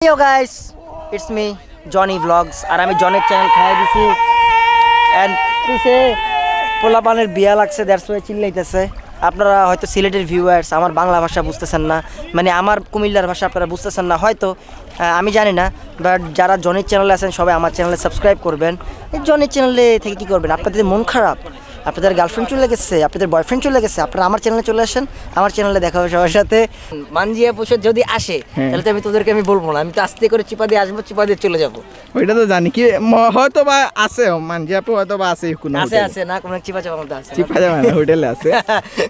Hello guys, it's me, Johnny Vlogs. আর আমি জনের channel খাইয়ে দিছি এন্ড কিসে পোলাপানের বিয়া লাগছে দ্যাটস ওয়াই চিল্লাইতেছে। আপনারা হয়তো সিলেটের ভিউয়ার্স আমার বাংলা ভাষা বুঝতেছেন না, মানে আমার কুমিল্লার ভাষা আপনারা বুঝতেছেন না হয়তো, আমি জানি না। বাট যারা জনের চ্যানেলে আছেন সবাই আমার চ্যানেলে সাবস্ক্রাইব করবেন। এই জনের চ্যানেলে থেকে কী করবেন? আপনাদের মন খারাপ, আপনাদের গার্লফ্রেন্ড চলে গেছে, আপনাদের বয়ফ্রেন্ড চলে গেছে, আপনারা আমার চ্যানেলে চলে আসেন, আমার চ্যানেলে দেখা হবে সবার সাথে। মানজিয়া পোষে যদি আসে তাহলে তো আমি তোদেরকে আমি বলবো না, আমি তো আস্তে করে চিপা দিয়ে আসবো, চিপা দিয়ে চলে যাবো। ওইটা তো জানি কি হয়তো বা আছে মানজিয়া পো হয়তো বা আছে কোনো আছে না কোনো চিপা চাপা মধ্যে আছে, চিপা যাবে না, হোটেলে আছে।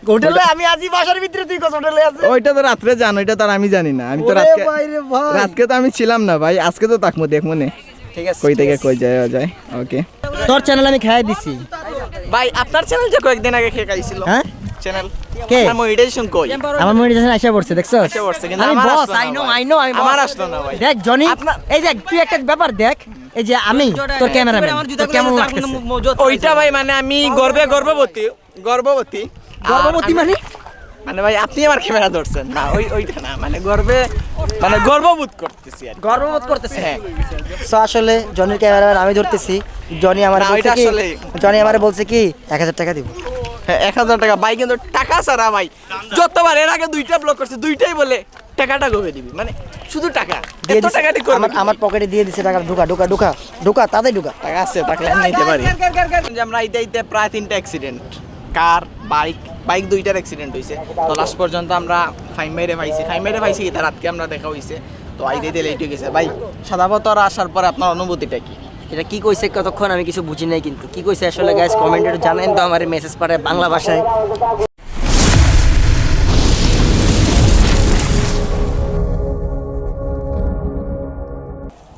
হোটেলে আমি আজই বাসার ভিতরে, তুই কোন হোটেলে আছে? ওইটা তো রাত্রে জানো, ওইটা তো আর আমি জানি না। আমি তো রাতকে তো আমি ছিলাম না ভাই, আজকে তো তাকমো দেখবো নে। ঠিক আছে, কই থেকে কই যায়। ওকে, তোর চ্যানেল আমি খাইয়ে দিছি ভাই। আপনার চ্যানেল যে কয়েকদিন আগে খেয়ে খাইছিল, হ্যাঁ চ্যানেল কে? আমার মনিটাইজেশন কই? আমার মনিটাইজেশন আইসা পড়ছে, দেখছো? আইসা পড়ছে কিন্তু আমি আমার বস, আসলো না। আই নো আমার আসলো না ভাই। দেখ জনি, এই দেখ তুই একটা ব্যাপার দেখ, এই যে আমি তোর ক্যামেরাম্যান, তোর কেমন লাগতেছে? ওইটা ভাই মানে আমি গর্ভবতী মানে ভাই আপনি আমার ক্যামেরা ধরছেন না, ওইটা না, মানে গর্ববোধ করতেছি আর গর্ববোধ করতেছে। হ্যাঁ, সো আসলে জনির ক্যামেরাম্যান আমি ধরতেছি। জনি আমার বলছে কি, জনি আমারে বলছে কি 1000 টাকা দিব। হ্যাঁ 1000 টাকা ভাই, কিন্তু টাকা ছাড়া ভাই। যতবার এর আগে দুইটা ব্লগ করছে, দুইটাই বলে টাকাটা কবে দিবি, মানে শুধু টাকা। এত টাকা দি করব? আমার পকেটে দিয়ে দিছে টাকা। ঢুকা তাদের ঢুকা টাকা আছে, টাকা আমি নিতে পারি। যে আমরা আইতে প্রায় 3টা অ্যাক্সিডেন্ট, কার বাইক দুইটার অ্যাক্সিডেন্ট হইছে। তো লাস্ট পর্যন্ত আমরা ফাইম বাইরে পাইছি কি তার রাতকে আমরা দেখা হইছে। তো আইতে লেট হয়ে গেছে ভাই। সাদা পাথর আসার পরে আপনার অনুভূতিটা কি? এটা কি কইছে কতক্ষণ আমি কিছু বুঝি নাই, কিন্তু কি কইছে আসলে গাইস কমেন্টে জানেন তো, আমার মেসেজ পারে বাংলা ভাষায়।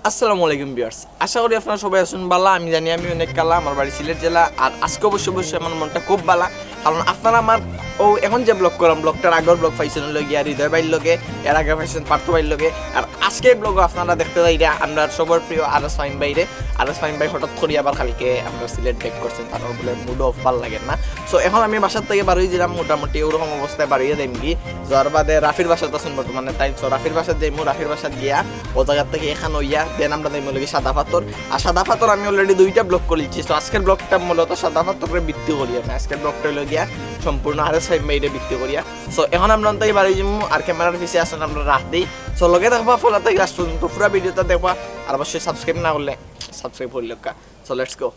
আসসালামুয়ালাইকুম ভিউয়ার্স, আশা করি আপনারা সবাই আছেন ভালো। আমি জানি আমি অনেক কালা, আমার বাড়ি সিলেট জেলা। আর আজকে অবশ্যই আমার মনটা খুব ভালো, কারণ আপনারা আমার এখন যে ব্লগ করলাম, ব্লগটার আগের ব্লগ পাইছেন লগে আর হৃদয় ভাইয়ের লগে, এর আগে পাইছেন পার্থ ভাইয়ের লগে। আর আজকে ব্লগও আপনারা দেখতে যাইরা আমরা সবার প্রিয় ফাহিম বাইরে। ফাহিম ভাই হঠাৎ করে আবার কালকে আমরা সিলেট ব্যাক করছেন, তারপর বলে মুড অফ ভাল লাগে না। সো এখন আমি বাসার থেকে বাড়িয়ে দিলাম, মোটামুটি ওরকম অবস্থায় বাড়িয়ে দেন কি যাওয়ার বাদে রাফির বাসাতে আছেন বর্তমানে। তাই সো রাফির বাসার যাইমু, রাফির বাসার গিয়া ও জায়গার থেকে এখান হইয়া দেন আমরা যাইমু লগে সাদা পাথর। আর সাদা পাথর আমি অলরেডি 2টা ব্লগ করেছি। তো আজকের ব্লগটা মূলত সাদা পাথরের ভিত্তি করি আমি। আজকের ব্লগটা হইল গিয়া সম্পূর্ণ ফাহিম বাইরে ভিত্তি করিয়া। সো এখন আমরা তাই বাড়ি যাবো, আর ক্যামেরার পিছিয়ে আসেন আমরা রাখতেই। সো লগে দেখবা ফলা থেকে লাস্ট পর্যন্ত পুরো ভিডিওটা দেখবা। আর অবশ্যই সাবস্ক্রাইব না করলে সাবস্ক্রাইব করলে। So let's go.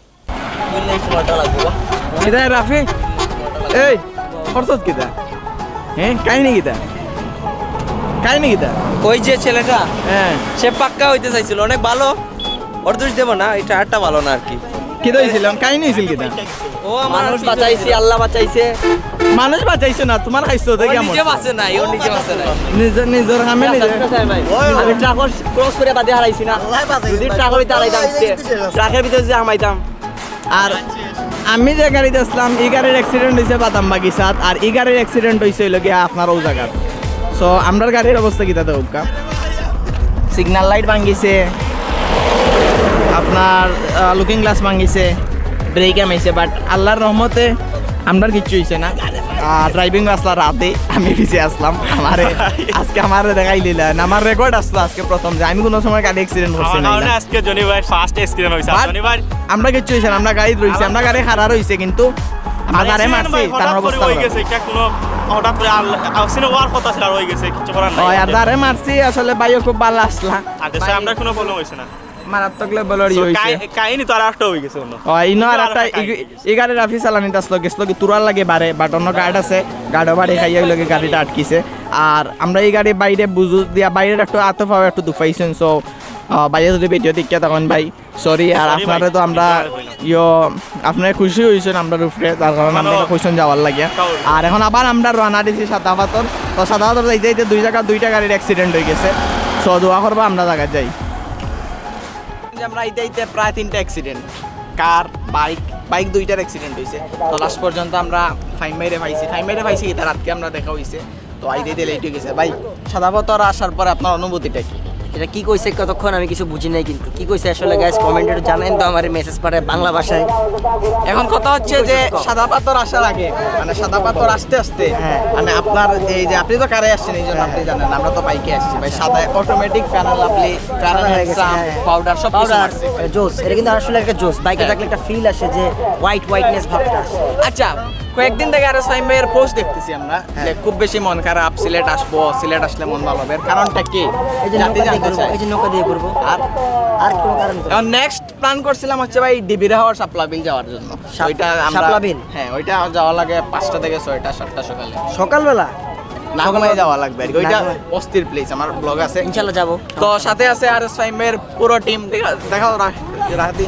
কিদা রাফি? এই ফরসত কিদা? হ্যাঁ কাহিনী কিদা? ওই যে ছেলেটা, হ্যাঁ সে পাক্কা হইতে চাইছিল, অনেক ভালো, ওর দোষ দেবো না, এটা একটা ভালো না আর কি। কিদা হইছিল? কাহিনী হইছিল কিদা? ও মানুষ বাঁচাইছে, আল্লাহ বাঁচাইছে। মানুষ বাঁচাইছে না, তোমার খাইছো তো কেমন? নিজে বাঁচে নাই, ও নিজে বাঁচে নাই। নিজের হামে নিজে। আমি ট্রাকর ক্রস করে বাদে হারাইছি না, যদি ট্রাকের ভিতরে হারাইতাম, ট্রাকের ভিতরে যে হামাইতাম। আর আমি যে গাড়িতে আসলাম, এই গাড়ির অ্যাক্সিডেন্ট হয়েছে বাদাম বাগিচাত, আর এই গাড়ির অ্যাক্সিডেন্ট হয়েছে হইল গিয়া আপনার ও জায়গার। সো আমরার গাড়ির অবস্থা কি তাতে হোক? সিগন্যাল লাইট ভাঙিছে, আপনার লুকিং গ্লাস ভাঙিছে, ব্রেক আমাইছে, বাট আল্লাহর রহমতে আমরার কিচ্ছু হয়েছে না। ড্রাইভিং আসলা রাতে, আমি পিছিয়ে আসলাম। আজকে আমার দেখাই দিলেন, আমার রেকর্ড আসলো আজকে প্রথম যে আমি কোনো সময় গাড়ি অ্যাক্সিডেন্ট করছি না। আজকে জনি ভাই ফার্স্ট অ্যাক্সিডেন্ট হইছে। জনি ভাই আমরা কিচ্ছু হইছে না, আমরা গাড়ি রইছি, আমরা গাড়ি খারাপ হইছে, কিন্তু আমরা গাড়ি মারছি তার অবস্থা হয়ে গেছে। এটা কোনো হঠাৎ করে আসলে ওয়ার কথা ছিল, আর হয়ে গেছে, কিছু করার নাই। আর দাঁড়ে মারছি, আসলে বাইও খুব ভালো আসলা। আর দেশে আমরা কোনো প্রবলেম হইছে না, মারাত্মক লেভেলের হইছে। কাহিনী তো আর একটা হয়ে গেছে। ইনো আর একটা এই গাড়ির রাফি চালানি আসলো, গেছিল কি তুরার লাগে বারে, বাট অন্য গার্ড আছে, গার্ডও বাড়ি খাইয়া লগে গাড়িটা আটকিছে। আর আমরা এই গাড়ি বাইরে বুঝু দিয়া বাইরের একটু আতফাও একটু দুফাইছেন। সো বাইরে যদি ভিডিও দেখিয়া তখন ভাই সরি। আর আপনারা তো আমরা আপনারা খুশি হয়েছেন আমরা উপরে, তার কারণে আমরা কোয়েশন যাওয়ার লাগিয়া। আর এখন আবার আমরা রানা দিছি সাদা পাথর। তো সাদা পাথর যাইতে দুই জায়গায় 2টা গাড়ির অ্যাক্সিডেন্ট হয়ে গেছে। সো দোয়া করবো আমরা জায়গায় যাই। আমরা আইতে প্রায় 3টা অ্যাক্সিডেন্ট, কার বাইক 2টার অ্যাক্সিডেন্ট হয়েছে। তো লাস্ট পর্যন্ত আমরা ফাহিম বাইরে পাইছি কি তার রাতকে আমরা দেখা হইছে। তো আইতে লেট হয়ে গেছে ভাই। সাদা পাথর আসার পরে আপনার অনুভূতিটা কি? এটা কি কইছে কতক্ষণ আমি কিছু বুঝি নাই, কিন্তু কি কইছে আসলে গাইস কমেন্টে একটু জানেন তো, আমার মেসেজ পাঠায় বাংলা ভাষায়। এখন কথা হচ্ছে যে সাদা পাথর আসার আগে মানে সাদা পাথর আসতে আসতে মানে আপনার এই যে আপনি তো কারে আসছেন এই জন্য আপনি জানেন, আমরা তো বাইকে আসছি ভাই, সাদা অটোমেটিক প্যানেল আপনি প্যানেল হয়ে গেছে, পাউডার সব কিছু পাউডার আসছে। জোস, এটা কিন্তু আসলে একটা জোস, বাইকে থাকলে একটা ফিল আসে যে হোয়াইটনেস ভাবটা আসে। আচ্ছা, কয়েকদিন থেকে আর সাইম ভাইয়ের পোস্ট দেখতেছি আমরা যে খুব বেশি মন খারাপ, সিলেট আসবো, সিলেট আসলে মন ভালো হবে, এর কারণটা কি এই যে জাতি নৌকা দিয়ে জানতে করবো, চায়। এই যে নৌকা দিয়ে করবো, আর আর কোনো কারণ নেই। এখন নেক্সট প্ল্যান করছিলাম হচ্ছে ভাই ডিবির হাওর শাপলা বিল যাওয়ার জন্য। ওইটা আমরা শাপলা বিল? হ্যাঁ, ওইটা যাওয়া লাগে 5টা থেকে 6টা 7টা সকালে, সকালবেলা না ঘুমায় যাওয়া লাগবে আর কি। ওইটা ঘুমায়। অস্থির প্লেস, আমার ব্লগ আছে ইনশাল্লাহ যাবো। তো সাথে আছে আর সাইম ভাইয়ের পুরো টিম। দেখাও রাহাতি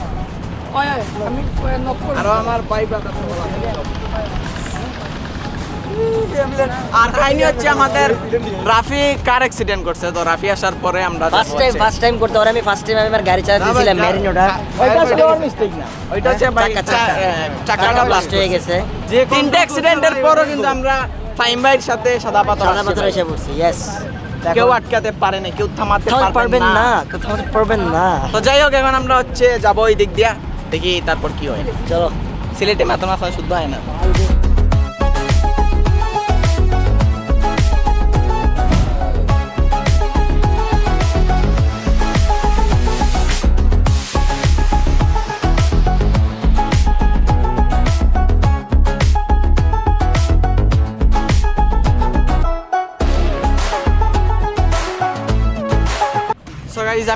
আরো আমার ভাই ব্রাদার আর কাহিনী হচ্ছে আমাদের রাফি কার অ্যাক্সিডেন্ট করছে, তো রাফি আসার পরে আমরা ফার্স্ট টাইম করতে পারে, আমি ফার্স্ট টাইম আমার গাড়ি চালাতেছিলাম ম্যারিনোটা, ওইটা আসলে ওর মিস্টেক না, ওইটা হচ্ছে ভাই চাকাটা ব্লাস্ট হয়ে গেছে। যে 3টা অ্যাক্সিডেন্টের পরও কিন্তু আমরা ফাহিম ভাইয়ের সাথে সাদা পাথর এসে পড়ছি, ইয়েস। কেউ আটকাতে পারে না, কেউ থামাতে পারবেন না, থামাতে পারবেন না। তো যাই হোক, এখন আমরা হচ্ছে যাবো ওই দিক দিয়া, দেখি তারপর কি হয়। চলো, সিলেটে মাথা মাথা শুদ্ধ হয় না।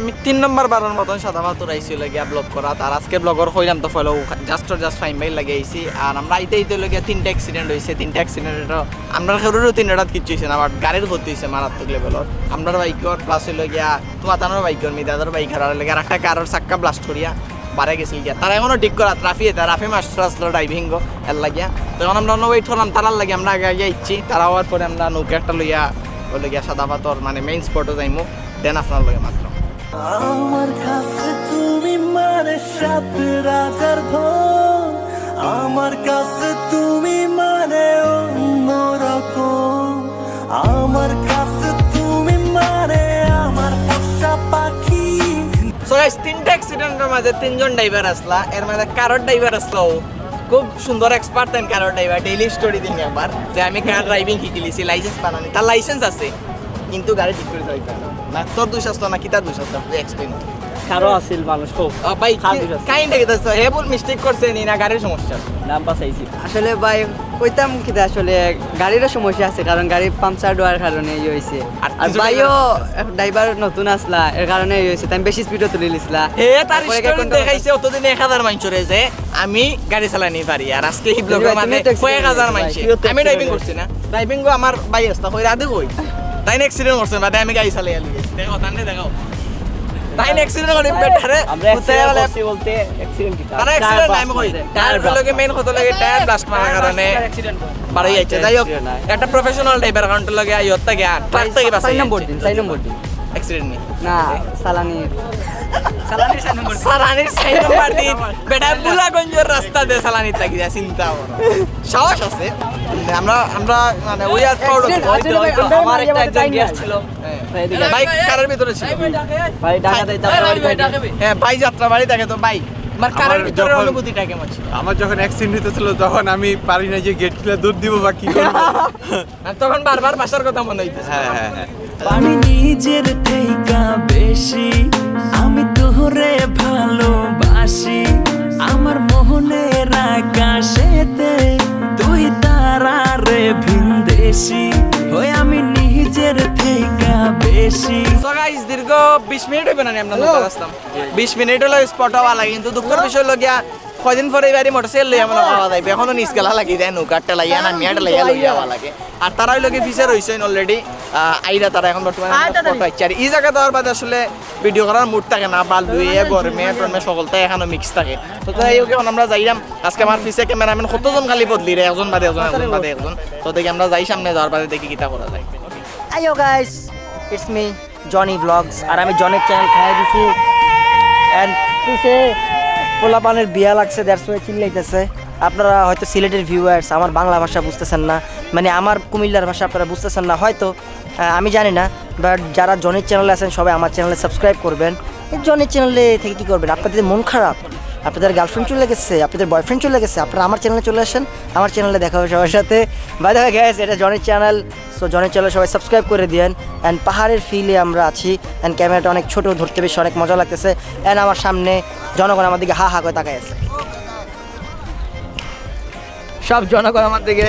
আমি 3 নম্বর বারের মতন সাদা পাথর আইছি লাগিয়া ব্লগ করা, আর আজকে ব্লগর হইলাম তো ফলো জাস্ট ফাইম ভাই লাগে আইছি। আর আমরা আইতে লাগিয়া 3টা অ্যাক্সিডেন্ট হয়েছে, 3টা অ্যাক্সিডেন্টের আমরা খেরুরও 3টাত কিচ্ছু হয়েছে না, বাট গাড়ির ভর্তি হয়েছে মারাত্মক লেভেলর। আমরা বাইকর প্লাস হইল গিয়া তোমার তানোর বাইকর মিদাদর বাইক হারার লাগে, আর একটা কারোর চাক্কা ব্লাস্ট করিয়া বারে গেছিল গিয়া, তারা এখনো ঠিক করা রাফি মাস্টার আসলো ড্রাইভিং এর লাগিয়া। তখন আমরা ওয়েট করলাম তারার লাগে, আমরা আগে আগে ইচ্ছি, তারা হওয়ার পরে আমরা নৌকা একটা লইয়া ওই গিয়া সাদা পাথর মানে মেইন স্পটে যাইমু, দেন আপনার লগে মাত্র। আমার কাছে তুমি মানে সাত রাজার ধন, আমার কাছে তুমি মানে অন্যরকম, আমার কাছে তুমি মানে আমার পোষা পাখি। সো গাইস, 3টা অ্যাক্সিডেন্টের মাঝে 3জন ড্রাইভার আসলা, এর মাঝে কারোর ড্রাইভার আসলো খুব সুন্দর এক্সপার্ট দেন কারোর ড্রাইভার, ডেইলি স্টোরি দিন একবার যে আমি কার ড্রাইভিং শিখিলিছি, লাইসেন্স বানানি, তার লাইসেন্স আছে কিন্তু গাড়ি ঠিক করে যাইতে না। তোর দুই আসতো না কি তার দুই আসতো, এক্সপ্লেইন। কারো আছিল মানুষ খুব ভাই খারাপ দুই আসতো। কাইন্ড দেখতেছো হে ভুল মিস্টেক করছে নি না গাড়ির সমস্যা? নাম পাসাইছি আসলে ভাই কইতাম কি আসলে গাড়িরও সমস্যা আছে, কারণ গাড়ি পাংচার দেওয়ার কারণে ইয়ে হয়েছে। আর আর কিছু ভাইও ড্রাইভার নতুন আসলা, এর কারণে ইয়ে হয়েছে, তাই বেশি স্পিডও তুলে নিছিলা। হে তার স্টোরি দেখাইছে অতদিন 1000 মানুষ রয়েছে আমি গাড়ি চালানি পারি, আর আজকে এই ব্লগের মানে কয়েক হাজার মানুষ। আমি ড্রাইভিং করছি না, ড্রাইভিং আমার ভাই আসতা কই রাধে কই তাই অ্যাক্সিডেন্ট করছে বাদে আমি গাড়ি চালাই আলি দেখো তানে দেখাও তাই অ্যাক্সিডেন্ট করে বেটারে আমরা অ্যাক্সিডেন্ট করছি বলতে অ্যাক্সিডেন্ট কি তারা অ্যাক্সিডেন্ট আমি কই টায়ার লগে মেইন কত লাগে টায়ার ব্লাস্ট মারার কারণে বাড়ি যাচ্ছে। যাই হোক, একটা প্রফেশনাল ড্রাইভার কাউন্ট লগে আইয়ত থেকে ট্রাক থেকে বাঁচাই 6 নম্বর দিন অ্যাক্সিডেন্ট নেই না চালানি সালানির 6 নম্বর দিন বেটা ভোলাগঞ্জের রাস্তা দিয়ে সালানি লাগি যায়, চিন্তা করো সাহস আছে। আমরা মানে উই আর প্রাউড অফ আমার একটা একজন গেস্ট ছিল বাইক কারের ভিতরে ছিল ভাই ঢাকাতে যাত্রাবাড়ি থেকে। হ্যাঁ ভাই যাত্রাবাড়ি থাকে তো ভাই আমার কারের ভিতরে অনুভূতিটা কেমন ছিল? আমার যখন অ্যাক্সিডেন্ট হতেছিল তখন আমি পারি না যে গেট খুলে দৌড় দিব বা কি করব। আর তখন বারবার বাসার কথা মনে হইতেছে। হ্যাঁ হ্যাঁ হ্যাঁ আমি নিজের থেকে বেশি আমি তোরে ভালোবাসি, আমার মোহনের আকাশেতে তুই তারারে ভিনদেশি হয়ে আমি নিজের থেকে বেশি। সো গাইস, দীর্ঘ 20 মিনিট হইবে না আমরা নৌকা আসলাম, 20 মিনিট হলো স্পট হওয়া লাগে, কিন্তু দুঃখের বিষয় হলো গিয়া কয়দিন পরে এবারে মোটরসাইকেল লইয়া আমরা পাওয়া যাইবে, এখনো নিচ গেলা লাগি যায় নৌকাটা লাইয়া না মিয়াটা লাইয়া লইয়া যাওয়া লাগে। আর তারা হইলো কি ফিচার হইছেন অলরেডি আইরা, তারা এখন বর্তমানে স্পট হচ্ছে। আর এই জায়গা দেওয়ার বাদে আসলে ভিডিও করার মুড থাকে না, বাল ধুয়ে গরমে টরমে সকলটাই এখনো মিক্স থাকে। তো তাই হোক, এখন আমরা যাইলাম, আজকে আমার পিছে ক্যামেরাম্যান কতজন খালি বদলি রে, একজন বাদে একজন একজন বাদে একজন। তো দেখি আমরা যাই সামনে যাওয়ার বাদে দেখি কিটা করা যায়। আইও guys, it's me Jony vlogs, আর আমি জনের চ্যানেল খাইয়ে দিছি। অ্যান্ড পিছে পোলাপানের বিয়া লাগছে, দ্যাটস ওয়াই চিল্লাইতেছে। আপনারা হয়তো সিলেটের ভিউয়ার্স আমার বাংলা ভাষা বুঝতেছেন না, মানে আমার কুমিল্লার ভাষা আপনারা বুঝতেছেন না হয়তো, আমি জানি না। বাট যারা জনির চ্যানেলে আছেন সবাই আমার চ্যানেলে সাবস্ক্রাইব করবেন। এই জনির চ্যানেলে থেকে কী করবেন, আপনাদের মন খারাপ, আপনাদের গার্লফ্রেন্ড চলে গেছে, আপনাদের বয়ফ্রেন্ড চলে গেছে, আপনারা আমার চ্যানেলে চলে আসেন, আমার চ্যানেলে দেখা হবে সবার সাথে। বাই দ্য ওয়ে গাইস, এটা জনির চ্যানেল, সো জনির চ্যানেল সবাই সাবস্ক্রাইব করে দিয়েন। অ্যান্ড পাহাড়ের ফিলে আমরা আছি, অ্যান্ড ক্যামেরাটা অনেক ছোটো, ধরতে বেশ অনেক মজা লাগতেছে। অ্যান্ড আমার সামনে জনগণ আমার দিকে হা হা করে তাকায় আছে, সব জনগণ আমার দিকে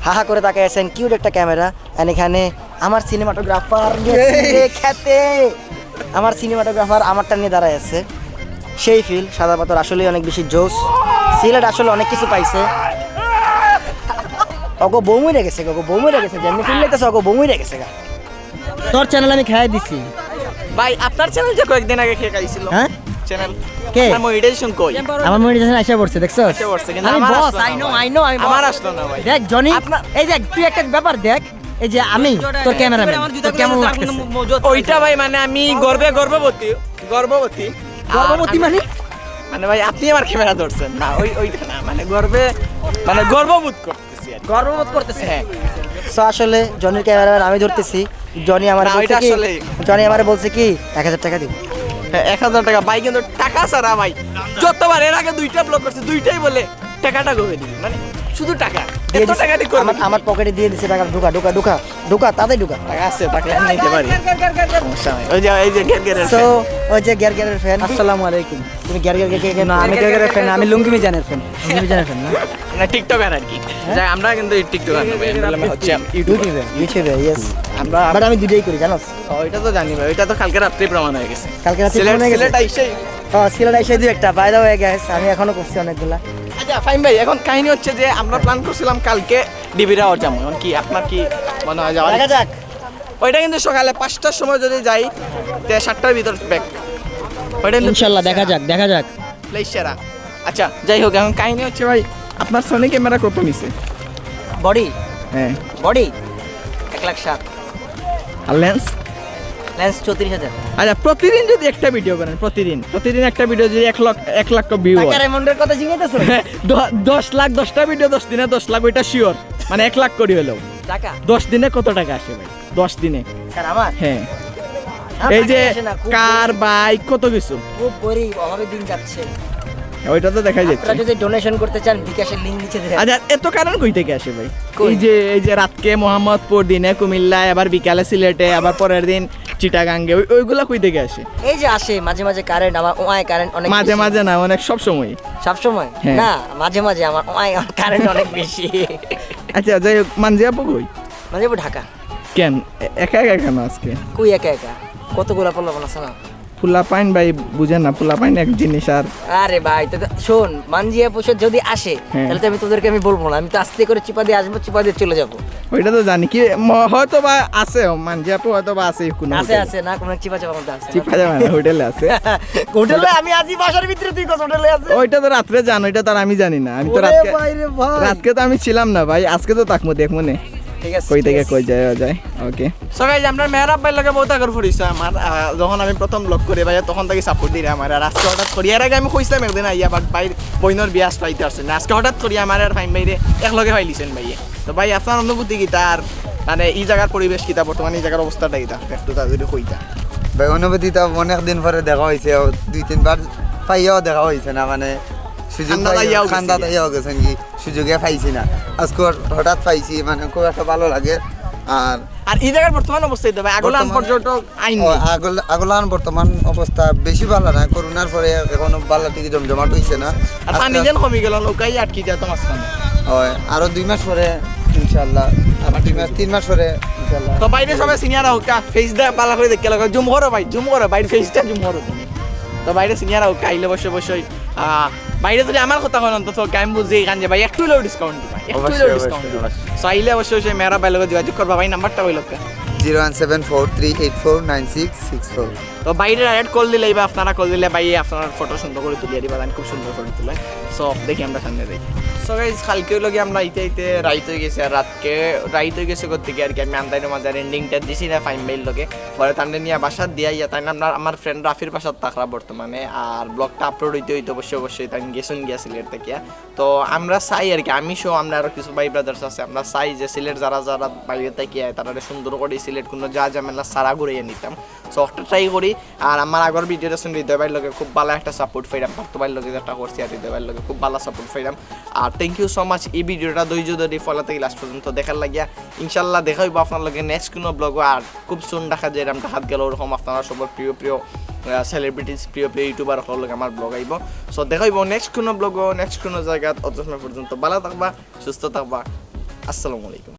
হা হা করে তাকায় আছেন। কিউট একটা ক্যামেরা। অ্যান্ড এখানে আমার সিনেমাটোগ্রাফার খেতে, আমার সিনেমাটোগ্রাফার আমারটা নিয়ে দাঁড়ায় আছে। সেই ফিল সাদা পাথর আসলেই অনেক বেশি জোস। সিলেট আসলে অনেক কিছু পাইছে। অগো বৌমই রেখেছে, গো বৌমই রেখেছে, যেমনি ফিল লেগেছে অগো বৌমই রেখেছে গা। তোর চ্যানেল আমি খাইয়ে দিছি ভাই, আপনার চ্যানেল যে কয়েকদিন আগে খেয়ে খাইছিল। হ্যাঁ চ্যানেল কে? আমার মনিটাইজেশন কই? আমার মনিটাইজেশন আইসা পড়ছে, দেখছো? আইসা পড়ছে, কিন্তু আমি আমার বস, আসলো না আই নো ভাই। আই নো, আমি আমার boss। আসলো না ভাই। দেখ জনি, এই দেখ তুই একটা ব্যাপার দেখ, এই যে আমি তোর ক্যামেরাম্যান, তোর কেমন লাগতেছে? ওইটা ভাই মানে আমি গর্ভবতী গর্ভবতী মানে? মানে ভাই আপনি আমার ক্যামেরা ধরছেন না, ওইটা না, মানে গর্ববোধ করতেছি আর কি। গর্ববোধ করতেছে। হ্যাঁ। সো আসলে জনির ক্যামেরাম্যান আমি ধরতেছি। জনি আমার না, বলছে ওইটা কি, আসলেই। জনি আমারে বলছে কি 1000 টাকা দিব। হ্যাঁ, 1000 টাকা ভাই, কিন্তু টাকা ছাড়া ভাই যতবার এর আগে 2টা ব্লগ করছে, 2টাই বলে টাকাটা গবে দিবি, মানে শুধু টাকা। দিয়ে এত দিছে, টাকা দিয়ে করবে কি? আমার পকেটে দিয়ে দিছে টাকা। ঢুকা ঢুকা ঢুকা ঢুকা, তাতেই ঢুকা। টাকা আছে, টাকা আমি নিতে পারি, সমস্যা নাই। ওই যে এই যে গের সো ওই যে গ্যার গ্যারের ফ্যান। আসসালামু আলাইকুম। তুমি গ্যার গ্যার কে? না আমি গ্যার গ্যারের ফ্যান, আমি লুঙ্গি মিজানের ফ্যান। লুঙ্গি মিজানের ফ্যান না, না টিকটকার আর কি। যাই, আমরা কিন্তু টিকটকার না ভাই, আমরা হচ্ছে ইউটিউবে। ইউটিউবে ইয়েস, আমরা বাট আমি দুটোই করি জানোস। ওইটা তো জানি ভাই, ওইটা তো কালকে রাত্রে প্রমাণ হয়ে গেছে। কালকে রাতে সিলেট ফোন হয়ে গেছে। সিলেট আইসেই। সিলেট এসে দুই একটা বাই দ্য ওয়ে গাইস, আমি এখনো করছি অনেকগুলা। আচ্ছা ফাইম ভাই, এখন কাহিনী হচ্ছে যে আমরা প্ল্যান করছিলাম কালকে ডিবিরা ওর যাবো। এখন কি আপনার কি মনে হয় যাওয়া? দেখা যাক। ওইটা কিন্তু সকালে 5টার সময় যদি যাই, 7টার ভিতর ব্যাক। ওইটা ইনশাআল্লাহ দেখা যাক, দেখা যাক। প্লেস সেরা। আচ্ছা যাই হোক, এখন কাহিনী হচ্ছে ভাই, আপনার সোনি ক্যামেরা কত নিছে? বডি হ্যাঁ, বডি 1,07,000, আর লেন্স? লেন্স 34,000। আচ্ছা, প্রতিদিন যদি একটা ভিডিও করেন, প্রতিদিন একটা ভিডিও যদি 1 লাখ ভিউ হয়, টাকা রেমন্ডের কথা জিজ্ঞাসা 10 লাখ, 10টা ভিডিও 10 দিনে 10 লাখ, ওইটা শিওর, মানে 1 লাখ করে হলেও টাকা 10 দিনে কত টাকা আসে ভাই? 10 দিনে? স্যার আমার হ্যাঁ, আমার এই যে টাকা আসে না, খুব কার বাইক কত কিছু, খুব গরিব, অভাবে দিন যাচ্ছে। ওইটা তো দেখাই যাচ্ছে। আপনারা যদি ডোনেশন করতে চান বিকাশের লিংক নিচে দেন। আচ্ছা, এত কারণ কই থেকে আসে ভাই? কই? এই যে রাতকে মোহাম্মদপুর, দিনে কুমিল্লায়, আবার বিকালে সিলেটে, আবার পরের দিন চিটাগাঙ্গে, ওইগুলা কই থেকে আসে? এই যে আসে মাঝে মাঝে কারেন্ট, আমার ওয়াই কারেন্ট অনেক মাঝে বেশি। মাঝে না, অনেক সব সময়। সব সময় হ্যাঁ। না, মাঝে মাঝে আমার ওয়াই কারেন্ট অনেক বেশি। আচ্ছা যাই হোক, মানজি আপু কই? মাঝে ঢাকা। কেন একা একা কেন আজকে? কই একা একা, কতগুলা পড়লাম আছে না। ফুলা পাইন ভাই বুঝেন না, ফুলা পাইন এক জিনিস। আর আরে ভাই শোন, মানজিয়া পোষদ যদি আসে হ্যাঁ। তাহলে তো আমি তোদেরকে আমি বলবো না, আমি তো আস্তে করে চিপা দিয়ে আসবো, চিপা দিয়ে চলে যাবো। ওইটা তো জানি কি, হয়তো বা আছে মানজি আপু, হয়তো বা আছে কোনো আছে হোটেলে। আছে না, কোনো চিপা চাপা মধ্যে আছে। চিপা যাবে না, হোটেলে আছে। হোটেলে আমি আছি, বাসার ভিতরে তুই কত হোটেলে আছে? ওইটা তো রাত্রে জানো, ওইটা তো আর আমি জানি না। আমি তো ওরে রাতকে ভাই রে ভাই। রাতকে তো আমি ছিলাম না ভাই, আজকে তো তাকমো দেখমো নে ঠিক আছে, কই ঠিক থেকে আছে। কই যায়। ওকে, সো গাইস, আমরা মেহরাব ভাই লগে বহুত আগর ফুরিছে আমার। যখন আমি প্রথম ব্লগ করি ভাই, তখন থেকে সাপোর্ট দিই আমার। আর আজকে হঠাৎ করি, এর আগে আমি কইছিলাম একদিন আইয়া, বাট ভাই বইনর বিয়াস পাইতে আসছে না। আজকে হঠাৎ করি আমার আর ফাইম ভাইরে একলগে পাইলিছেন ভাইয়ে। তো ভাই আপনার অনুভূতি কি, তার মানে এই জায়গার পরিবেশ কিতা, বর্তমানে এই জায়গার অবস্থাটা কিতা, একটু তাদের কইতা। ভাই অনুভূতি তো অনেক দিন পরে দেখা হয়েছে, 2-3 বার পাইয়াও দেখা হয়েছে না, মানে সুযোগ ঠান্ডা আইয়াও গেছে। ঠান্ডা আইয়াও গেছেন কি, সুযোগে পাইছি না। আজকে হঠাৎ পাইছি, মানে খুব একটা ভালো লাগে। আর এই জায়গার বর্তমান অবস্থা ভাই, আগলান পর্যটক আইন নেই। আগলান বর্তমান অবস্থা বেশি ভালো না, করোনার পরে এখনো বাল্লা টিকি জমজমাট হইছে না। আর পানি যেন কমে গেল, নৌকাই আটকি যায় তো মাঝখানে। হয়, আরো 2 মাস পরে ইনশাআল্লাহ, আবার 3 মাস পরে ইনশাআল্লাহ। তো বাইরে সবাই সিনিয়র হোক, ফেস দা পালা করে দেখতে লাগা, জুম করো ভাই, জুম করো বাইরে, ফেসটা জুম করো তুমি। তো বাইরে সিনিয়র হোক, আইলে বসে বাইরে যদি আমার কথা হয় অন্তত আমি বুঝি এখান যে ভাই একটু হলেও ডিসকাউন্ট দিবা, একটু হলেও ডিসকাউন্ট দিবা। সো আইলে অবশ্যই মেহরাব ভাই লগে যোগাযোগ করবা ভাই, নাম্বারটা হইল 01743849664। তো বাইরে ডাইরেক্ট কল দিলেই বা আপনারা কল দিলে ভাই আপনার ফটো সুন্দর করে তুলিয়ে দিবা, খুব সুন্দর করে তুলে। সো দেখি আমরা সামনে যাই। সো গাইস, কালকে লগে আমরা আইতে রাইত হয়ে গেছে, আর রাইত হয়ে গেছে করতে গিয়ে আর কি আমি আন্দাইনের মাঝে এন্ডিংটা দিছি না ফাইম ভাইয়ের লগে। পরে তান্ডে নিয়ে বাসার দিয়া তাই না, আমার ফ্রেন্ড রাফির বাসার থাকরা বর্তমানে। আর ব্লগটা আপলোড হইতে অবশ্যই তাই গেছেন সিলেট থেকে। তো আমরা চাই আর কি, আমি সহ আমরা আরো কিছু ভাই ব্রাদার্স আছে, আমরা চাই যে সিলেট যারা বাইরে থেকে তারা সুন্দর করে সিলেট সিলেট কোনো যা ঝামেলা সারা ঘুরিয়ে নিতাম সো একটা ট্রাই করি আর আমার আগর ভিডিওটা শুনে হৃদয় ভাইয়ের লগে খুব ভালো একটা সাপোর্ট পাইলাম পার্থ ভাইয়ের লগে যেটা করছি আর হৃদয় ভাইয়ের লগে খুব ভালো সাপোর্ট পাইলাম আর থ্যাংক ইউ সো মাচ এই ভিডিওটা ধৈর্য ধরে ফলো থেকে লাস্ট পর্যন্ত দেখার লাগিয়া ইনশাল্লাহ দেখা হইব আপনার লগে নেক্সট কোনো ব্লগও আর খুব সুন দেখা যায় এরকম হাত গেল ওরকম আপনারা সবার প্রিয় প্রিয় সেলিব্রিটিজ প্রিয় প্রিয় ইউটিউবার লগে আমার ব্লগ আইব সো দেখা হইব নেক্সট কোনো ব্লগও নেক্সট কোনো জায়গা অত সময় পর্যন্ত ভালো থাকবা সুস্থ থাকবা আসসালামু আলাইকুম